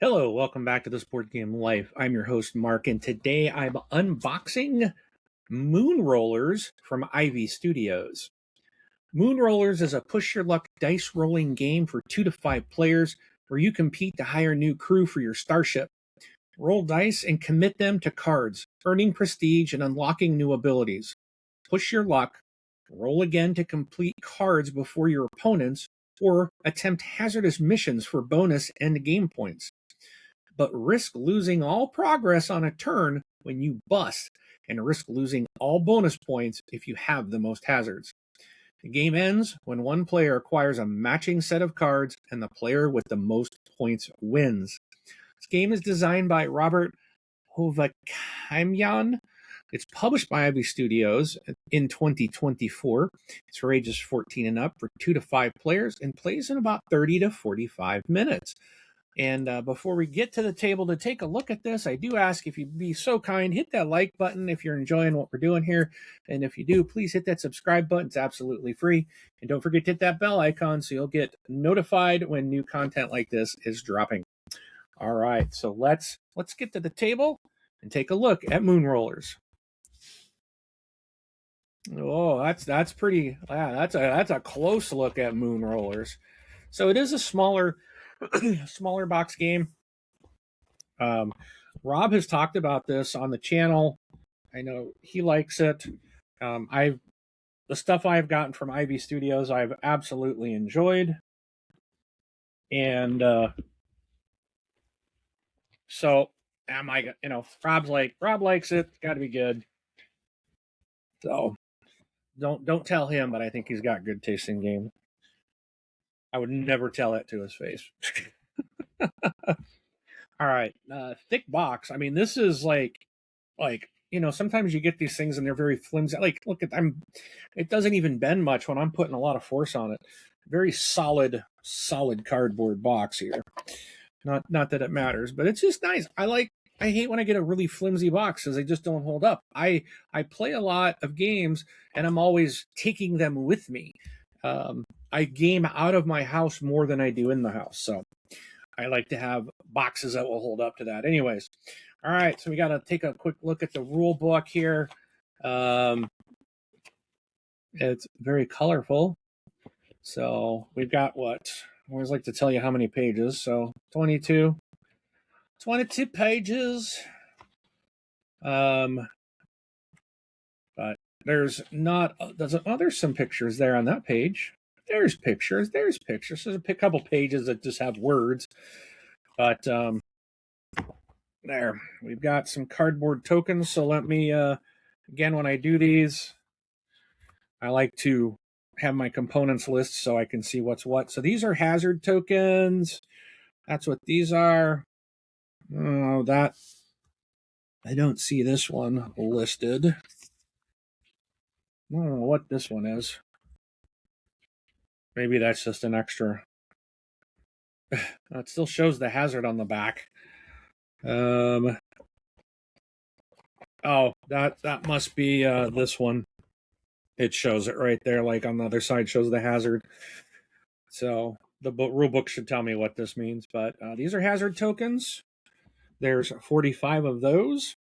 Hello, welcome back to This Board Game Life. I'm your host, Mark, and today I'm unboxing Moonrollers from Ivy Studios. Moonrollers is a push your luck dice rolling game for 2 to 5 players where you compete to hire new crew for your starship. Roll dice and commit them to cards, earning prestige and unlocking new abilities. Push your luck, roll again to complete cards before your opponents, or attempt hazardous missions for bonus end game points, but risk losing all progress on a turn when you bust, and risk losing all bonus points if you have the most hazards. The game ends when one player acquires a matching set of cards and the player with the most points wins. This game is designed by Robert Hovakamian. It's published by Ivy Studios in 2024. It's for ages 14 and up for 2 to 5 players and plays in about 30 to 45 minutes. And before we get to the table to take a look at this, I do ask if you'd be so kind, hit that like button if you're enjoying what we're doing here. And if you do, please hit that subscribe button. It's absolutely free. And don't forget to hit that bell icon so you'll get notified when new content like this is dropping. All right, so let's get to the table and take a look at Moonrollers. Oh, that's pretty. Yeah, that's a close look at Moonrollers. So it is a smaller box game. Rob has talked about this on the channel. I know he likes it. The stuff I've gotten from Ivy Studios, I've absolutely enjoyed, and so Rob likes it. It's got to be good. So don't tell him, but I think he's got good taste in game. I would never tell that to his face. All right, thick box. I mean, this is like sometimes you get these things and they're very flimsy. Like, look at it doesn't even bend much when I'm putting a lot of force on it. Very solid cardboard box here. Not that it matters, but it's just nice. I hate when I get a really flimsy box because they just don't hold up. I play a lot of games and I'm always taking them with me. I game out of my house more than I do in the house, so I like to have boxes that will hold up to that. Anyways, all right, so we got to take a quick look at the rule book here. It's very colorful. So we've got I always like to tell you how many pages. So 22 pages. But there's some pictures there on that page. There's pictures. There's a couple pages that just have words. But there, we've got some cardboard tokens. So let me, again, when I do these, I like to have my components list so I can see what's what. So these are hazard tokens. That's what these are. Oh, I don't see this one listed. I don't know what this one is. Maybe that's just an extra. It still shows the hazard on the back. Oh, that must be this one. It shows it right there, like on the other side shows the hazard. So the rule book should tell me what this means, but these are hazard tokens. There's 45 of those.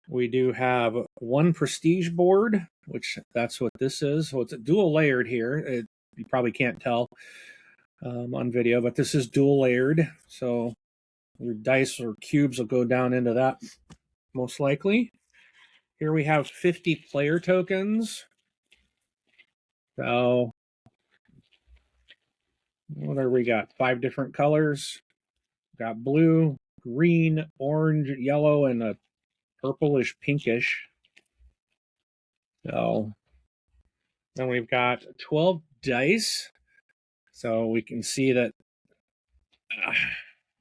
We do have one prestige board, which that's what this is. So it's a dual layered here. You probably can't tell on video, but this is dual layered. So your dice or cubes will go down into that most likely. Here we have 50 player tokens. So what are we got? 5 different colors. Got blue, green, orange, yellow, and a purplish pinkish. So then we've got 12 dice. So we can see that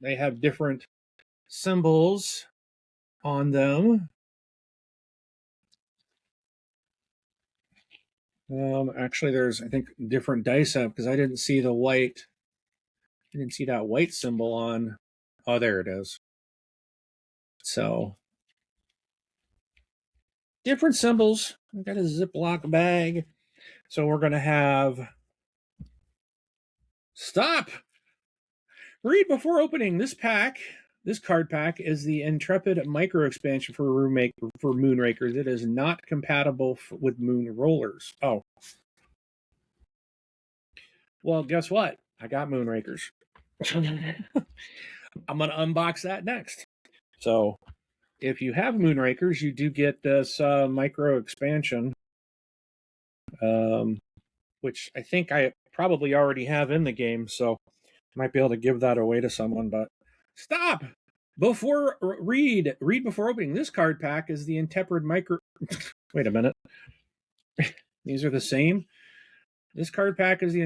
they have different symbols on them. Actually, there's, I think, different dice up because I didn't see the white. I didn't see that white symbol on. Oh, there it is. So different symbols. I've got a Ziploc bag. So we're going to have. Stop! Read before opening. This pack This card pack is the Intrepid Micro expansion for Moonrakers. It is not compatible with Moonrollers. Oh. Well, guess what? I got Moonrakers. I'm going to unbox that next. So, if you have Moonrakers, you do get this micro expansion, which I think I probably already have in the game, so I might be able to give that away to someone. But stop! Read before opening. This card pack is the Intrepid Micro. Wait a minute. These are the same. This card pack is the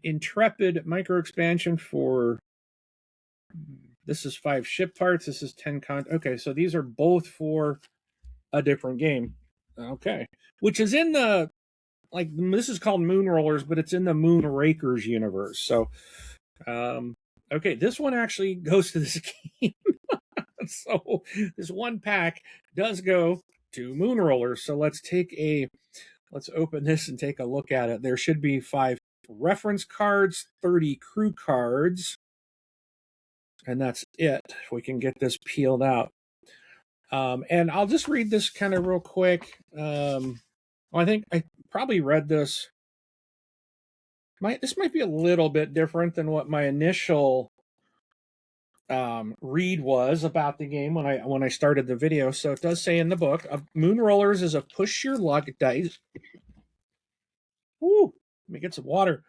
Intrepid Micro expansion for. This is 5 ship parts. This is 10 Okay, so these are both for a different game. Okay, which is in the this is called Moonrollers, but it's in the Moonrakers universe. So, okay, this one actually goes to this game. So this one pack does go to Moonrollers. So let's open this and take a look at it. There should be 5 reference cards, 30 crew cards, and that's it. If we can get this peeled out. And I'll just read this kind of real quick. I think I probably read this. This might be a little bit different than what my initial read was about the game when I started the video. So it does say in the book, Moonrollers is a push your luck dice. Ooh, let me get some water.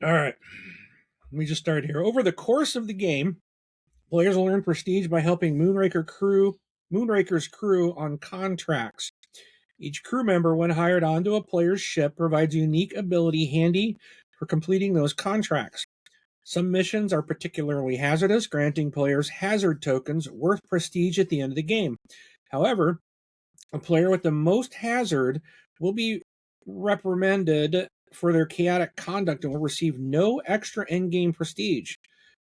All right, let me just start here. Over the course of the game, players will earn prestige by helping Moonraker's crew on contracts. Each crew member, when hired onto a player's ship, provides a unique ability handy for completing those contracts. Some missions are particularly hazardous, granting players hazard tokens worth prestige at the end of the game. However, a player with the most hazard will be reprimanded for their chaotic conduct and will receive no extra end-game prestige.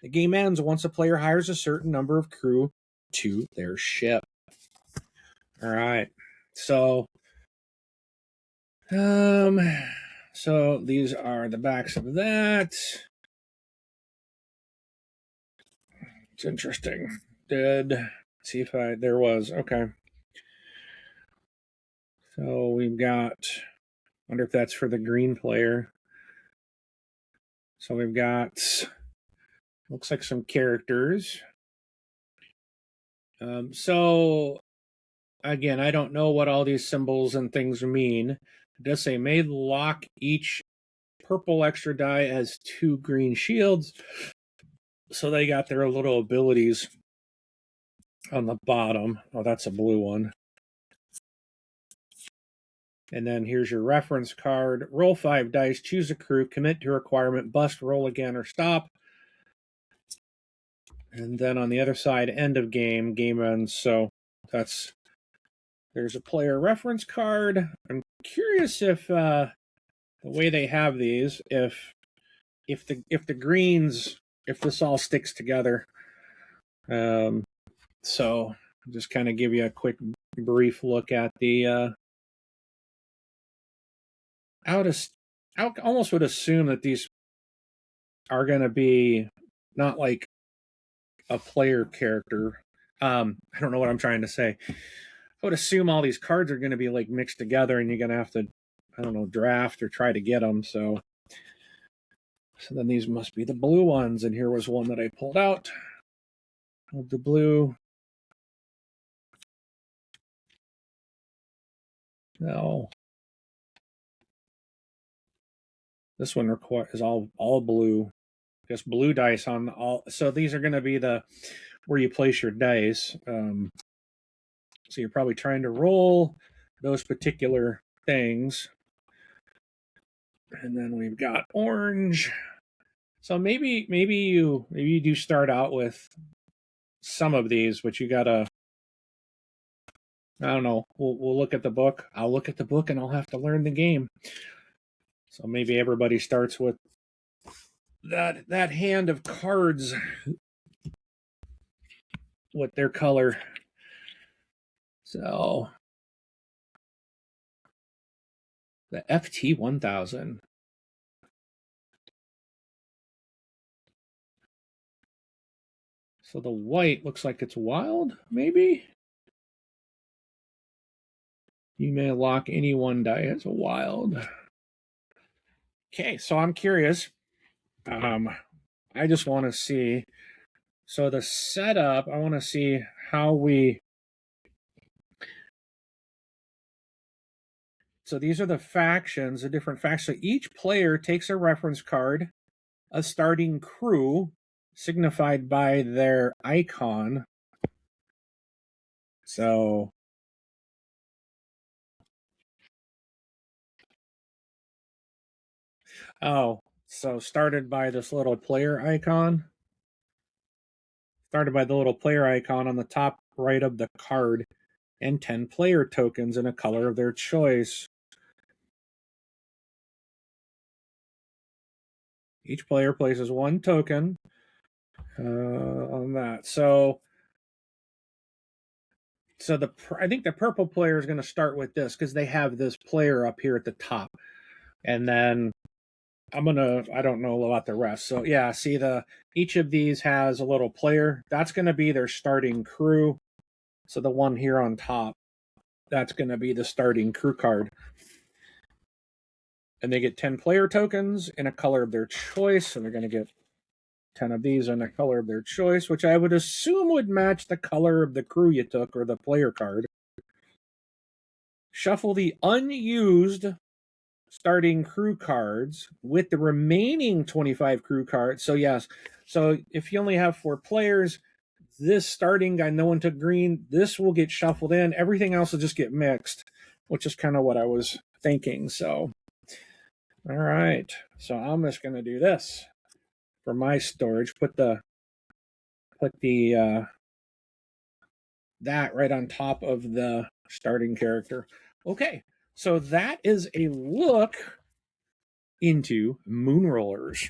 The game ends once a player hires a certain number of crew to their ship. All right. So these are the backs of that. It's interesting. See if there was, okay. So we've got, wonder if that's for the green player. So we've got, looks like some characters. So again, I don't know what all these symbols and things mean. It does say may lock each purple extra die as 2 green shields. So they got their little abilities on the bottom. Oh, that's a blue one. And then here's your reference card. Roll 5 dice, choose a crew, commit to a requirement, bust, roll again, or stop. And then on the other side, end of game, game ends. So there's a player reference card. I'm curious if the way they have these, if the greens, if this all sticks together. So just kind of give you a quick brief look at the I almost would assume that these are going to be not like a player character. I don't know what I'm trying to say. I would assume all these cards are going to be like mixed together and you're going to have to, I don't know, draft or try to get them. So then these must be the blue ones. And here was one that I pulled out of the blue. No. This one is all blue. Just blue dice on all. So these are going to be where you place your dice. So you're probably trying to roll those particular things. And then we've got orange. So maybe you do start out with some of these, but you gotta, I don't know. We'll look at the book. I'll look at the book and I'll have to learn the game. So maybe everybody starts with that hand of cards with their color. So the FT 1000. So the white looks like it's wild, maybe? You may lock any one die as a wild. Okay, so I'm curious. I just want to see. So the setup, I want to see how we. So these are the factions, the different factions. So each player takes a reference card, a starting crew, signified by their icon. So. Oh, so started by this little player icon. Started by the little player icon on the top right of the card, and 10 player tokens in a color of their choice. Each player places one token on that. So I think the purple player is going to start with this because they have this player up here at the top, and then I don't know about the rest. So yeah, see each of these has a little player. That's going to be their starting crew. So the one here on top, that's going to be the starting crew card. And they get 10 player tokens in a color of their choice, and they're going to get 10 of these in a color of their choice, which I would assume would match the color of the crew you took or the player card. Shuffle the unused starting crew cards with the remaining 25 crew cards. So yes, so if you only have 4 players, this starting guy, no one took green, this will get shuffled in. Everything else will just get mixed, which is kind of what I was thinking. So, all right. So I'm just going to do this for my storage. Put the that right on top of the starting character. Okay, so that is a look into Moonrollers.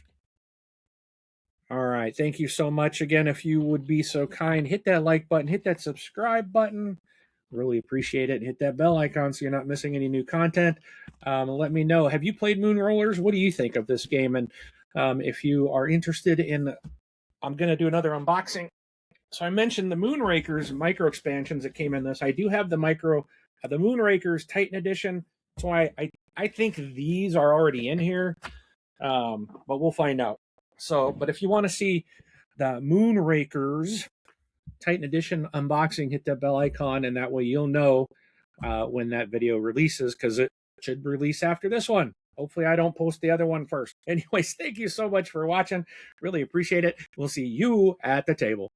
All right, thank you so much again. If you would be so kind, hit that like button, hit that subscribe button. Really appreciate it. Hit that bell icon so you're not missing any new content. Let me know. Have you played Moonrollers? What do you think of this game? And if you are interested in, I'm going to do another unboxing. So I mentioned the Moonrakers micro expansions that came in this. I do have the Moonrakers Titan Edition. So I think these are already in here, but we'll find out. So, but if you want to see the Moonrakers Titan Edition unboxing, hit that bell icon, and that way you'll know when that video releases, because it should release after this one. Hopefully I don't post the other one first. Anyways, thank you so much for watching. Really appreciate it. We'll see you at the table.